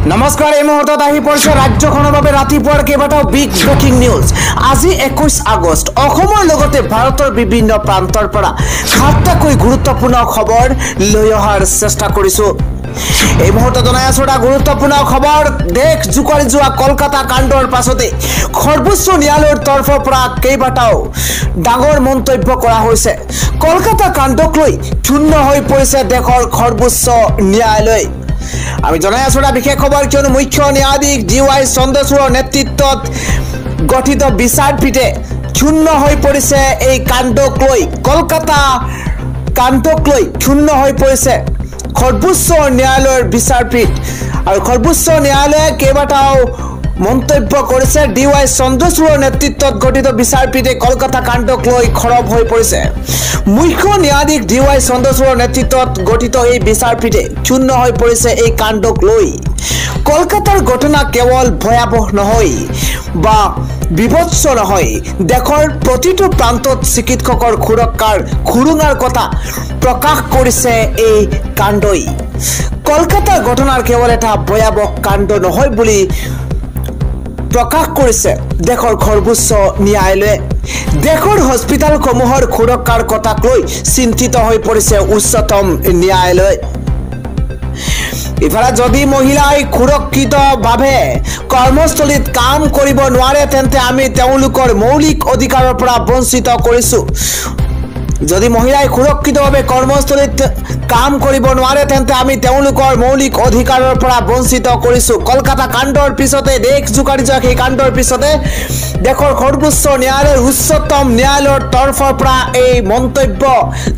নমস্কাৰ এই মুহূৰ্তত আহি পৰিছে ৰাজ্যখনৰ বাবে ৰাতিপুৱাৰ কেইবাটাও বিগ ব্ৰেকিং নিউজ। আজি 21 আগষ্ট অসমৰ লগতে ভাৰতৰ বিভিন্ন প্ৰান্তৰ পৰা সাতটাকৈ গুৰুত্বপূৰ্ণ খবৰ লৈ অহাৰ চেষ্টা কৰিছো। এই মুহূৰ্তত জনাই আছো এটা গুৰুত্বপূৰ্ণ খবৰ। দেশ জোকাৰি যোৱা কলকাতা কাণ্ডৰ পাছতে সৰ্বোচ্চ ন্যায়ালয়ৰ তৰফৰ পৰা কেইবাটাও ডাঙৰ মন্তব্য কৰা হৈছে। কলকাতা কাণ্ডক লৈ ক্ষুণ্ণ হৈ পৰিছে দেশৰ সৰ্বোচ্চ ন্যায়ালয়। আমি জনাই আছো এটা বিশেষ খবৰ, কিয়নো মুখ্য ন্যায়াধীশ DY চন্দ্ৰচূড়ৰ নেতৃত্বত গঠিত বিচাৰপীঠে ক্ষুণ্ণ হৈ পৰিছে এই কাণ্ডক লৈ। কলকাতা কাণ্ডক লৈ ক্ষুণ্ণ হৈ পৰিছে সৰ্বোচ্চ ন্যায়ালয়ৰ বিচাৰপীঠ, আৰু সৰ্বোচ্চ ন্যায়ালয়ে কেইবাটাও মন্তব্য কৰিছে। DY চন্দ্ৰচূড়ৰ নেতৃত্বত গঠিত বিচাৰপীঠে কলকাতা কাণ্ডক লৈ খৰব হৈ পৰিছে। মুখ্য ন্যায়াধীশ DY চন্দ্ৰচূড়ৰ নেতৃত্বত গঠিত এই বিচাৰপীঠে ক্ষুণ্ণ হৈ পৰিছে এই কাণ্ডক লৈ। কলকাতাৰ ঘটনা কেৱল ভয়াবহ নহয় বা বিভৎস নহয়, দেশৰ প্ৰতিটো প্ৰান্তত চিকিৎসকৰ সুৰক্ষাৰ খুৰুঙাৰ কথা প্ৰকাশ কৰিছে এই কাণ্ডই। কলকাতাৰ ঘটনাৰ কেৱল এটা ভয়াবহ কাণ্ড নহয় বুলি প্ৰকাশ কৰিছে দেশৰ সৰ্বোচ্চ ন্যায়ালয়ে। দেশৰ হস্পিটালসমূহৰ সুৰক্ষাৰ কথাক লৈ চিন্তিত হৈ পৰিছে উচ্চতম ন্যায়ালয়। ইফালে যদি মহিলাই সুৰক্ষিতভাৱে কৰ্মস্থলীত কাম কৰিব নোৱাৰে তেন্তে আমি তেওঁলোকৰ মৌলিক অধিকাৰৰ পৰা বঞ্চিত কৰিছো। যদি মহিলাই সুৰক্ষিতভাৱে কৰ্মস্থলীত কাম কৰিব নোৱাৰে তেন্তে আমি তেওঁলোকৰ মৌলিক অধিকাৰৰ পৰা বঞ্চিত কৰিছো। কলকাতা কাণ্ডৰ পিছতে দেশ জোকাৰি যোৱা সেই কাণ্ডৰ পিছতে দেশৰ সৰ্বোচ্চ ন্যায়ালয়ৰ উচ্চতম ন্যায়ালয়ৰ তৰফৰ পৰা এই মন্তব্য,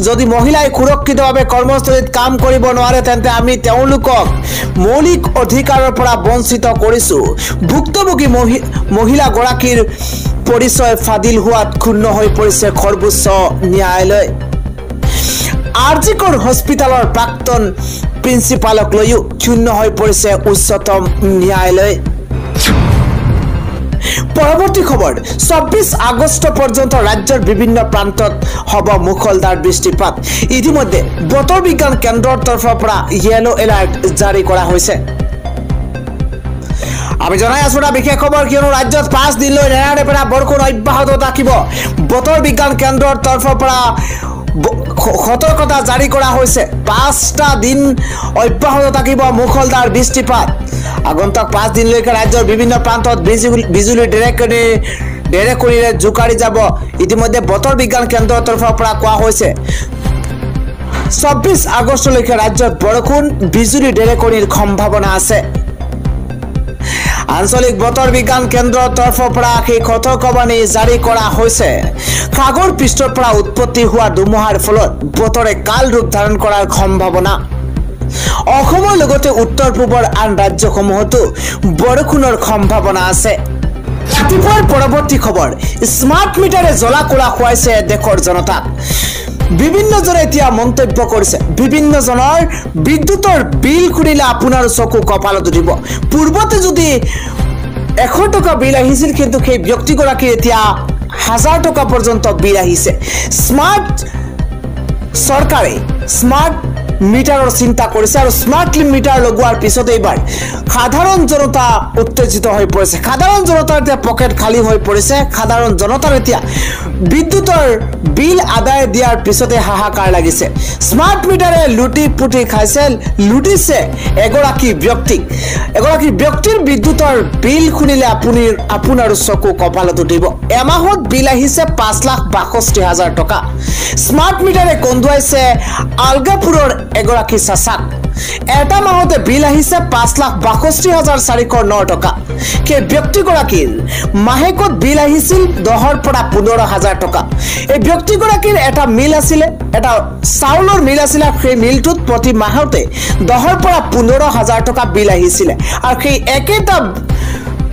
যদি মহিলাই সুৰক্ষিতভাৱে কৰ্মস্থলীত কাম কৰিব নোৱাৰে তেন্তে আমি তেওঁলোকক মৌলিক অধিকাৰৰ পৰা বঞ্চিত কৰিছো। ভুক্তভোগী মহিলাগৰাকীৰ পৰিচয় ফাদিল হোৱাত ক্ষুণ্ণ হৈ পৰিছে সৰ্বোচ্চ ন্যায়ালয়। আৰজিকৰ হস্পিটালৰ প্ৰাক্তন প্ৰিন্সিপালক লৈও ক্ষুণ্ণ হৈ পৰিছে উচ্চতম ন্যায়ালয়। পৰৱৰ্তী খবৰ, 24 আগষ্ট পৰ্যন্ত ৰাজ্যৰ বিভিন্ন প্ৰান্তত হ'ব মুখলধাৰ বৃষ্টিপাত। ইতিমধ্যে বতৰ বিজ্ঞান কেন্দ্ৰৰ তৰফৰ পৰা য়েলো এলাৰ্ট জাৰি কৰা হৈছে। আমি জনাই আছো এটা বিশেষ খবৰ, কিয়নো ৰাজ্যত 5 দিনলৈ নেৰানেপেৰা বৰষুণ অব্যাহত থাকিব। বতৰ বিজ্ঞান কেন্দ্ৰৰ তৰফৰ পৰা সতৰ্কতা জাৰি কৰা হৈছে। 5টা দিন অব্যাহত থাকিব মুখলধাৰ বৃষ্টিপাত। আগন্তুক 5 দিনলৈকে ৰাজ্যৰ বিভিন্ন প্ৰান্তত বিজুলী ঢেৰেকণিৰে জোকাৰি যাব। ইতিমধ্যে বতৰ বিজ্ঞান কেন্দ্ৰৰ তৰফৰ পৰা কোৱা হৈছে 24 আগষ্টলৈকে ৰাজ্যত বৰষুণ বিজুলী ঢেৰেকণিৰ সম্ভাৱনা আছে। আঞ্চলিক বতৰ বিজ্ঞান কেন্দ্ৰৰ তৰফৰ পৰা সেই সতৰ্কবাণী জাৰি কৰা হৈছে। সাগৰ পৃষ্ঠৰ পৰা উৎপত্তি হোৱা ধুমুহাৰ ফলত বতৰে কাল ৰূপ ধাৰণ কৰাৰ সম্ভাৱনা। অসমৰ লগতে উত্তৰ পূবৰ আন ৰাজ্যসমূহতো বৰষুণৰ সম্ভাৱনা আছে। ৰাতিপুৱাৰ পৰৱৰ্তী খবৰ, স্মাৰ্ট মিটাৰে জ্বলা কৰা খুৱাইছে দেশৰ জনতাক। বিভিন্নজনে এতিয়া মন্তব্য কৰিছে। বিভিন্নজনৰ বিদ্যুতৰ বিল শুনিলে আপোনাৰ চকু কপালত উঠিব। পূৰ্বতে যদি 100 টকা বিল আহিছিল, কিন্তু সেই ব্যক্তিগৰাকীৰ এতিয়া 1000 টকা পৰ্যন্ত বিল আহিছে। চৰকাৰে স্মাৰ্ট মিটাৰৰ চিন্তা কৰিছে, আৰু স্মাৰ্ট মিটাৰ লগোৱাৰ পিছতে এইবাৰ সাধাৰণ জনতা উত্তেজিত হৈ পৰিছে। সাধাৰণ জনতাৰ এতিয়া পকেট খালী হৈ পৰিছে। সাধাৰণ জনতাৰ এতিয়া বিদ্যুতৰ বিল আদায় দিয়াৰ পিছতে হাহাকাৰ লাগিছে। স্মাৰ্ট মিটাৰে লুটিছে এগৰাকী ব্যক্তিৰ বিদ্যুতৰ বিল শুনিলে আপোনাৰ চকু কপালত উঠিব। এমাহত বিল আহিছে 5,62,000 টকা। স্মাৰ্ট মিটাৰে কন্দুৱাইছে আলগাপুৰৰ এগৰাকী চাচাক। এটা মাহতে বিল আহিছে 5,62,409 টকা। সেই ব্যক্তিগৰাকীৰ মাহেকত বিল আহিছিল 10,000 পৰা 15,000 টকা। এই ব্যক্তিগৰাকীৰ এটা মিল আছিলে, এটা চাউলৰ মিল আছিলে। সেই মিলটোত প্ৰতি মাহতে 10,000 পৰা 15,000 টকা বিল আহিছিলে, আৰু সেই একেটা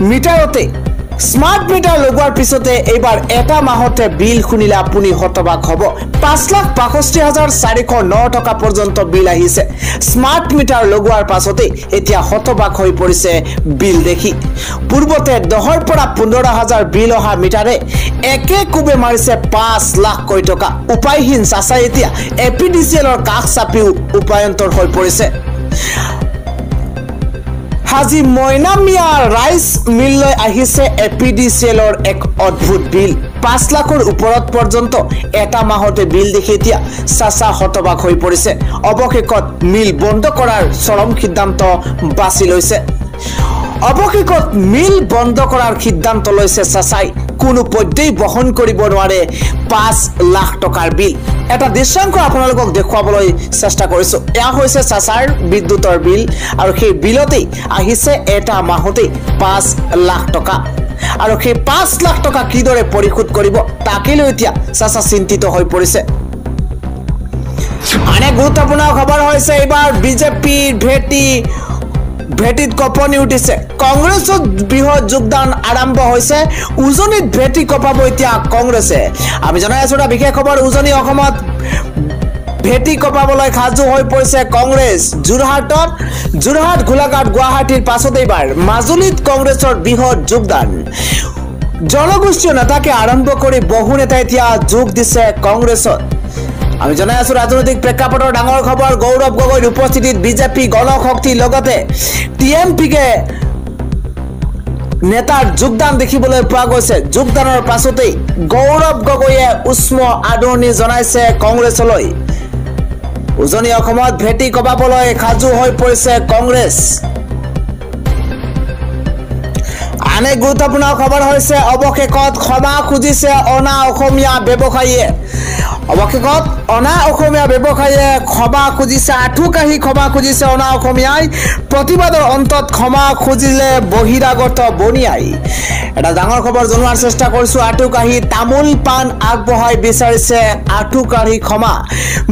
মিটাৰতে স্মাৰ্ট মিটাৰ লগোৱাৰ পিছতে এইবাৰ এটা মাহতে বিল শুনিলে আপুনি হতবাক হ'ব। 5,62,409 টকা পৰ্যন্ত বিল আহিছে। স্মাৰ্ট মিটাৰ লগোৱাৰ পাছতে এতিয়া হতবাক হৈ পৰিছে বিল দেখি। পূৰ্বতে 10,000 পৰা 15,000 বিল অহা মিটাৰে একে কোবে মাৰিছে 5 লাখ টকা। উপায়হীন চাচাই এতিয়া APDCLৰ কাষ চাপিও উপায়ন্তৰ হৈ পৰিছে। আজি মইনামিয়া ৰাইচ মিললৈ আহিছে এপিডিচিএলৰ এক অদ্ভুত বিল 5 লাখৰ ওপৰত পৰ্যন্ত এটা মাহতে বিল দেখি এতিয়া চাচা হতবাক হৈ পৰিছে অৱশেষত মিল বন্ধ কৰাৰ চৰম সিদ্ধান্ত বাছি লৈছে অৱশেষত মিল বন্ধ কৰাৰ সিদ্ধান্ত লৈছে চাচাই কোনো পদ্ধতি বহন কৰিব নোৱাৰে 5 লাখ টকাৰ বিল এটা দৃশ্যাংক আপোনালোকক দেখুৱাবলৈ চেষ্টা কৰিছো এয়া হৈছে চাচাৰ বিদ্যুতৰ বিল আৰু সেই বিলতেই আহিছে এটা মাহতে 5 লাখ টকা আৰু সেই 5 লাখ টকা কিদৰে পৰিশোধ কৰিব তাকে লৈ এতিয়া চাচা চিন্তিত হৈ পৰিছে আনে গুৰুত্বপূৰ্ণ খবৰ হৈছে এবাৰ বিজেপিৰ ভেটিত কপনি উঠিছে কংগ্ৰেছত বৃহৎ যোগদান আৰম্ভ হৈছে উজনিত ভেটি কপাব এতিয়া কংগ্ৰেছে আমি জনাই আছো এটা বিশেষ খবৰ উজনি অসমত ভেটি কপাবলৈ খাজু হৈ পৰিছে কংগ্ৰেছ যোৰহাট গোলাঘাট গুৱাহাটীৰ পাছত এইবাৰ মাজুলীত কংগ্ৰেছৰ বৃহৎ যোগদান জনগোষ্ঠীয় নেতাকে আৰম্ভ কৰি বহু নেতা এতিয়া যোগ দিছে কংগ্ৰেছত আমি জনাই আছো ৰাজনৈতিক প্ৰেক্ষাপটৰ ডাঙৰ খবৰ গৌৰৱ গগৈৰ উপস্থিতিত বিজেপি গণশক্তি লগতে টিএমপিকে নেতাৰ যোগদান দেখিবলৈ পোৱা গৈছে যোগদানৰ পাছতেই গৌৰৱ গগৈয়ে উষ্ম আদৰণি জনাইছে কংগ্ৰেছলৈ উজনি অসমত ভেটি কবাবলৈ খাজু হৈ পৰিছে কংগ্ৰেছ আনে গুৰুত্বপূৰ্ণ খবৰ হৈছে অৱশেষত ক্ষমা খুজিছে অনা অসমীয়া ব্যৱসায়ীয়ে অৱশেষত অনা অসমীয়া ব্যৱসায়ীয়ে ক্ষমা খুজিছে আঠুকাহি ক্ষমা খুজিছে অনা অসমীয়াই প্ৰতিবাদৰ অন্তত ক্ষমা খুজিলে বহিৰাগত বনিয়াই এটা ডাঙৰ খবৰ জনোৱাৰ চেষ্টা কৰিছো আঠুকাহি তামোল পাণ আগবঢ়াই বিচাৰিছে আঠুকাহি ক্ষমা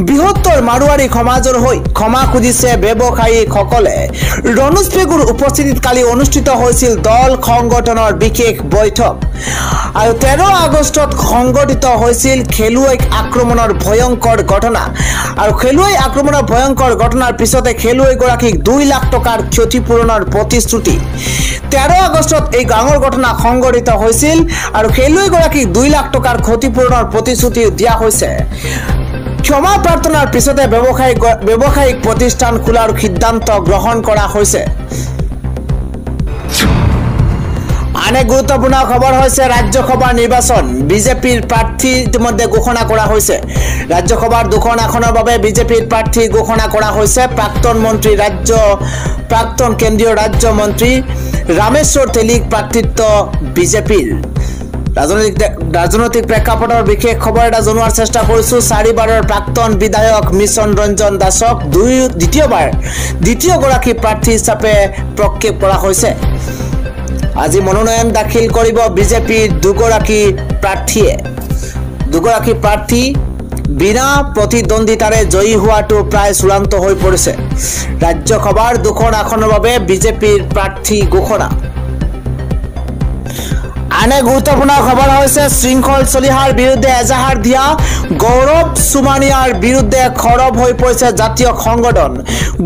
বৃহত্তৰ মাৰোৱাৰী সমাজৰ হৈ ক্ষমা খুজিছে ব্যৱসায়ীসকলে ৰণোজ পেগুৰ উপস্থিতিত কালি অনুষ্ঠিত হৈছিল দল সংগঠনৰ বিশেষ বৈঠক আৰু 13 আগষ্টত সংগঠিত হৈছিল খেলুৱৈক আক্ৰমণৰ ভয়ংকৰ ঘটনা আৰু খেলুৱৈ আক্ৰমণৰ ভয়ংকৰ ঘটনাৰ পিছতে খেলুৱৈগৰাকীক 2 লাখ টকাৰ ক্ষতিপূৰণৰ প্ৰতিশ্ৰুতি 13 আগষ্টত এই ডাঙৰ ঘটনা সংগঠিত হৈছিল আৰু খেলুৱৈগৰাকীক 2 লাখ টকাৰ ক্ষতিপূৰণৰ প্ৰতিশ্ৰুতি দিয়া হৈছে ক্ষমা প্ৰাৰ্থনাৰ পিছতে ব্যৱসায়িক প্ৰতিষ্ঠান খোলাৰ সিদ্ধান্ত গ্ৰহণ কৰা হৈছে আনে গুৰুত্বপূৰ্ণ খবৰ হৈছে ৰাজ্যসভাৰ নিৰ্বাচন বিজেপিৰ প্ৰাৰ্থী ইতিমধ্যে ঘোষণা কৰা হৈছে ৰাজ্যসভাৰ দুখন আসনৰ বাবে বিজেপিৰ প্ৰাৰ্থী ঘোষণা কৰা হৈছে প্ৰাক্তন কেন্দ্ৰীয় ৰাজ্য মন্ত্ৰী ৰামেশ্বৰ তেলীক প্ৰাৰ্থিত্ব বিজেপিৰ ৰাজনৈতিক প্ৰেক্ষাপটৰ বিশেষ খবৰ এটা জনোৱাৰ চেষ্টা কৰিছো 4বাৰৰ প্ৰাক্তন বিধায়ক মিছন ৰঞ্জন দাসক দ্বিতীয়গৰাকী প্ৰাৰ্থী হিচাপে প্ৰক্ষেপ কৰা হৈছে আজি মনোনয়ন দাখিল কৰিব বিজেপিৰ দুগৰাকী প্ৰাৰ্থী বিনা প্ৰতিদ্বন্দ্বিতাৰে জয়ী হোৱাটো প্ৰায় চূড়ান্ত হৈ পৰিছে ৰাজ্যসভাৰ দুখন আসনৰ বাবে বিজেপিৰ প্ৰাৰ্থী ঘোষণা আনে গুৰুত্বপূৰ্ণ খবৰ হৈছে শৃংখল চলিহাৰ বিৰুদ্ধে এজাহাৰ দিয়া গৌৰৱ সুমানিয়াৰ বিৰুদ্ধে খৰব হৈ পৰিছে জাতীয় সংগঠন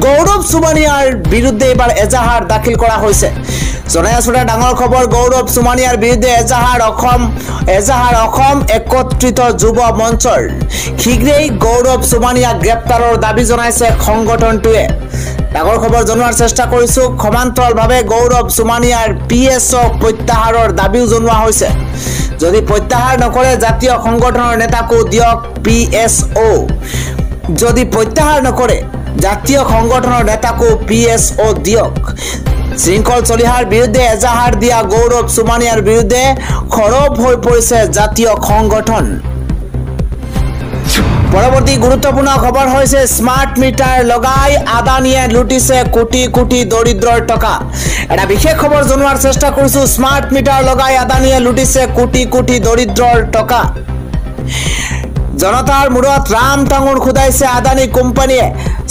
গৌৰৱ সুমানিয়াৰ বিৰুদ্ধে এবাৰ এজাহাৰ দাখিল কৰা হৈছে জনাই আছো ডাঙৰ খবৰ গৌৰৱ সুমানিয়াৰ বিৰুদ্ধে এজাহাৰ অসম একত্ৰিত যুৱ মঞ্চৰ শীঘ্ৰেই গৌৰৱ সুমানিয়াক গ্ৰেপ্তাৰৰ দাবী জনাইছে সংগঠনটোৱে ডাঙৰ খবৰ জনোৱাৰ চেষ্টা কৰিছো সমান্তৰালভাৱে গৌৰৱ সুমানিয়াৰ পিএছঅ প্ৰত্যাহাৰৰ দাবীও জনোৱা হৈছে যদি প্ৰত্যাহাৰ নকৰে জাতীয় সংগঠনৰ নেতাকো দিয়ক পিএছঅ যদি প্ৰত্যাহাৰ নকৰে জাতীয় সংগঠনৰ নেতাকো পিএছঅ দিয়ক শৃংখল চলিহাৰ বিৰুদ্ধে এজাহাৰ দিয়া গৌৰৱ সুমানিয়াৰ বিৰুদ্ধে খৰব হৈ পৰিছে জাতীয় সংগঠন পৰৱৰ্তী গুৰুত্বপূৰ্ণ খবৰ হৈছে স্মাৰ্ট মিটাৰ লগাই আদানীয়ে লুটিছে কোটি কোটি দৰিদ্ৰৰ টকা এটা বিশেষ খবৰ জনোৱাৰ চেষ্টা কৰিছো স্মাৰ্ট মিটাৰ লগাই আদানীয়ে লুটিছে কোটি কোটি দৰিদ্ৰৰ টকা জনতাৰ মূৰত ৰাম টাঙোন খুদাইছে আদানী কোম্পানীয়ে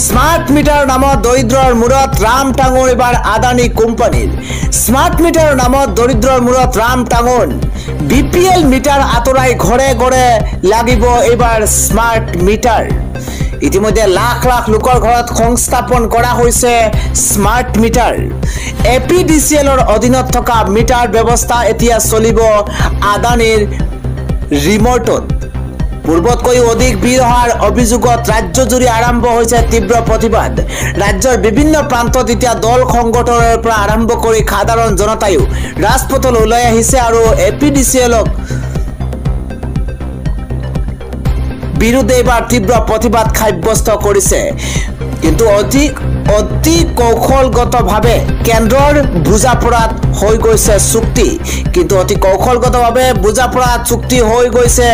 স্মাৰ্ট মিটাৰ নামত দৰিদ্ৰৰ মূৰত ৰাম টাঙোন এবাৰ আদানী কোম্পানীৰ স্মাৰ্ট মিটাৰ নামত দৰিদ্ৰৰ মূৰত ৰাম টাঙোন বিপিএল মিটাৰ আঁতৰাই ঘৰে ঘৰে লাগিব এবাৰ স্মাৰ্ট মিটাৰ ইতিমধ্যে লাখ লাখ লোকৰ ঘৰত সংস্থাপন কৰা হৈছে স্মাৰ্ট মিটাৰ এপিডিচিএলৰ অধীনত থকা মিটাৰ ব্যৱস্থা এতিয়া চলিব আদানীৰ ৰিমোটত পূৰ্বতকৈ অধিক ভিৰ হোৱাৰ অভিযোগত ৰাজ্যজুৰি আৰম্ভ হৈছে তীব্ৰ প্ৰতিবাদ। ৰাজ্যৰ বিভিন্ন প্ৰান্তত এতিয়া দল সংগঠনৰ পৰা আৰম্ভ কৰি সাধাৰণ জনতায়ো ৰাজপথলৈ ওলাই আহিছে আৰু এপিডিচিএলক বিৰুদ্ধে এইবাৰ তীব্ৰ প্ৰতিবাদ সাব্যস্ত কৰিছে। কিন্তু অতি কৌশলগতভাৱে কেন্দ্ৰৰ বুজাপৰাত হৈ গৈছে চুক্তি। কিন্তু অতি কৌশলগতভাৱে বুজাপৰাত চুক্তি হৈ গৈছে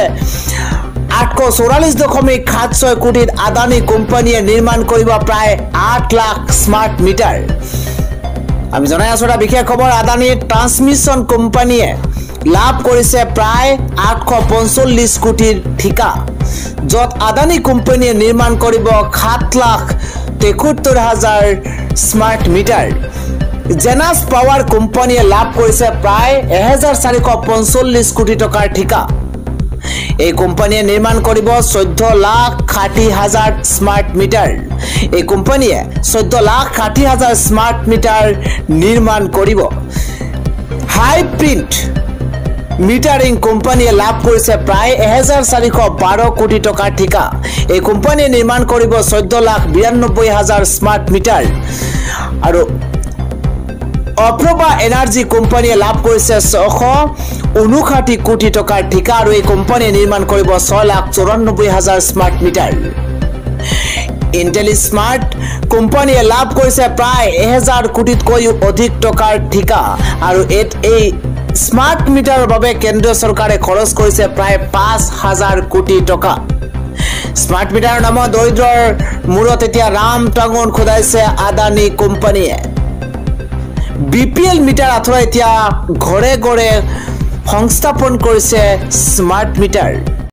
844.76 কোটিত আদানী কোম্পানীয়ে নিৰ্মাণ কৰিব প্ৰায় 8 লাখ স্মাৰ্ট মিটাৰ। আমি জনাই আছো এটা বিশেষ খবৰ, আদানী ট্ৰান্সমিশ্যন কোম্পানীয়ে লাভ কৰিছে প্ৰায় 845 কোটিৰ ঠিকা, য'ত আদানী কোম্পানীয়ে নিৰ্মাণ কৰিব 7,73,000 স্মাৰ্ট মিটাৰ। জেনাছ পাৱাৰ কোম্পানীয়ে লাভ কৰিছে প্ৰায় 1,445 কোটি টকাৰ ঠিকা। এই কোম্পানীয়ে নিৰ্মাণ কৰিব 14,60,000 স্মাৰ্ট মিটাৰ। এই কোম্পানীয়ে 14,60,000 স্মাৰ্ট মিটাৰ নিৰ্মাণ কৰিব। হাই প্ৰিণ্ট মিটাৰিং কোম্পানীয়ে লাভ কৰিছে প্ৰায় 1,412 কোটি টকাৰ ঠিকা। এই কোম্পানীয়ে নিৰ্মাণ কৰিব 14,92,000 স্মাৰ্ট মিটাৰ। আৰু অপ্ৰভা এনাৰ্জি কোম্পানীয়ে লাভ কৰিছে 659 কোটি টকাৰ ঠিকা আৰু এই কোম্পানীয়ে নিৰ্মাণ কৰিব 6,94,000 স্মাৰ্ট মিটাৰ। ইণ্টেলিস্মাৰ্ট কোম্পানীয়ে লাভ কৰিছে প্ৰায় 1,000 কোটিতকৈও অধিক টকাৰ ঠিকা আৰু এই স্মাৰ্ট মিটাৰৰ বাবে কেন্দ্ৰীয় চৰকাৰে খৰচ কৰিছে প্ৰায় 5,000 কোটি টকা। স্মাৰ্ট মিটাৰৰ নামত দৰিদ্ৰৰ মূৰত এতিয়া ৰাম টাঙন খোদাইছে আদানী কোম্পানীয়ে। BPL মিটাৰ আঁতৰাই এতিয়া ঘৰে ঘৰে সংস্থাপন কৰিছে স্মাৰ্ট মিটাৰ।